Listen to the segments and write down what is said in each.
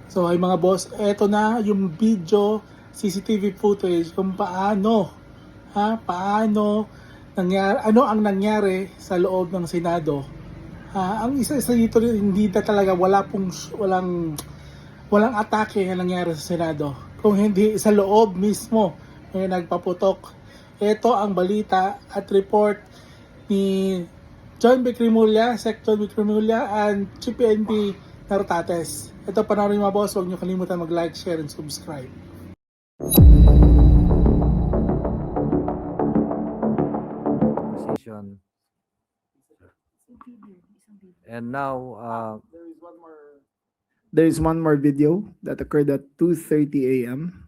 So ay mga boss, eto na yung video, CCTV footage kung paano nangyari, ano ang nangyari sa loob ng Senado. Ang isa-isa dito hindi na talaga walang atake na nangyari sa Senado. Kung hindi sa loob mismo may nagpaputok. Ito ang balita at report ni John Becrimulya, Sec. John Becrimulya and Chief PNP Nartates. Ito panoorin mga boss, huwag niyo kalimutan mag-like, share, and subscribe. Position. And now, There is one more video that occurred at 2:30 a.m.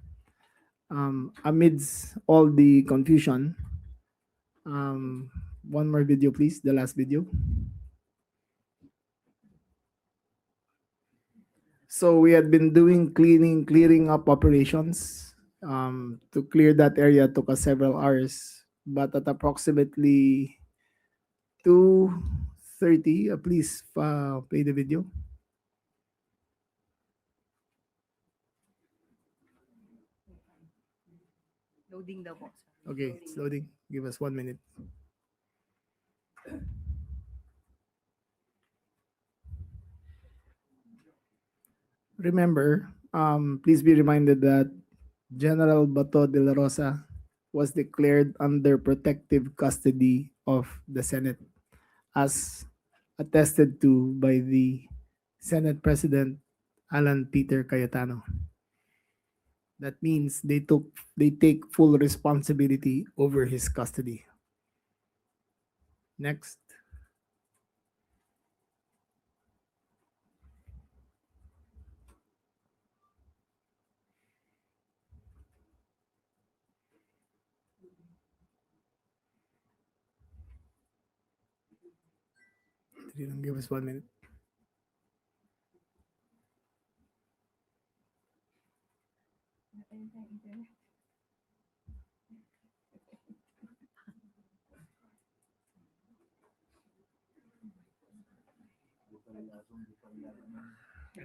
Amidst all the confusion, one more video, please. The last video. So we had been doing clearing up operations. To clear that area took us several hours, but at approximately 2:30, please play the video. Loading daw po. Okay, it's loading. Give us 1 minute. Remember, please be reminded that General Bato de la Rosa was declared under protective custody of the Senate, as attested to by the Senate President Alan Peter Cayetano. That means they take full responsibility over his custody. Next. Give us 1 minute.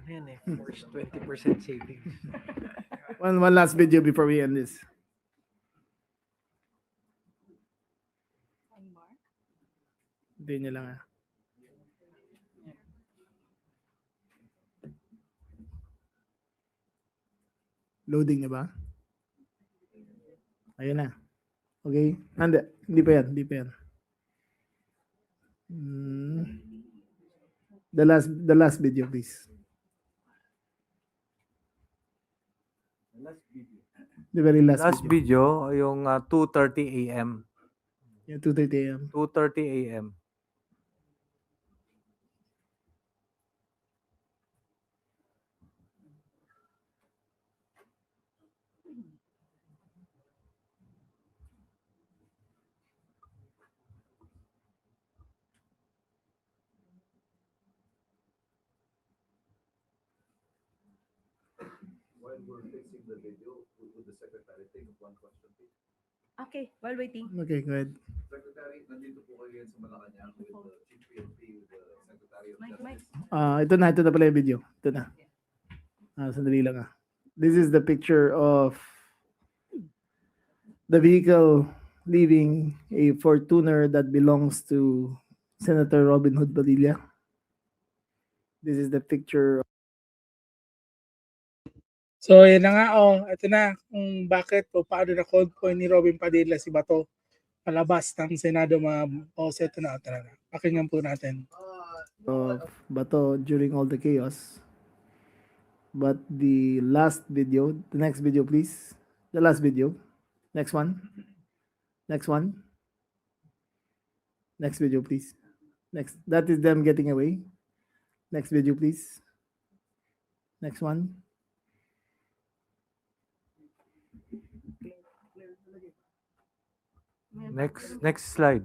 ano yan eh, first 20% savings. One last video before we end this. Hindi niya lang Loading na ba? Ayun na. Okay? Hindi pa yan. The last video, please. The very last video, yung 2:30 a.m. Yung 2:30 a.m. 2:30 a.m. While we're fixing the video, would the secretary take up one question, please? Okay, while waiting. Okay, go ahead. Secretary, nandito po kayo yan sa Malacanang with the Chief PNP, with the Secretary of Mike. Justice. Ito na pala yung video. Ito na. Sandali lang This is the picture of the vehicle leaving a Fortuner that belongs to Senator Robin Hood Padilla. This is the picture. So yan na nga ito na kung bakit o paano na convoy ni Robin Padilla si Bato palabas ng Senado mga boss. Ito na talaga. Pakinggan po natin. Of Bato during all the chaos. But the last video, the next video please. The last video. Next one. Next video please. Next. That is them getting away. Next video please. Next one. Next slide.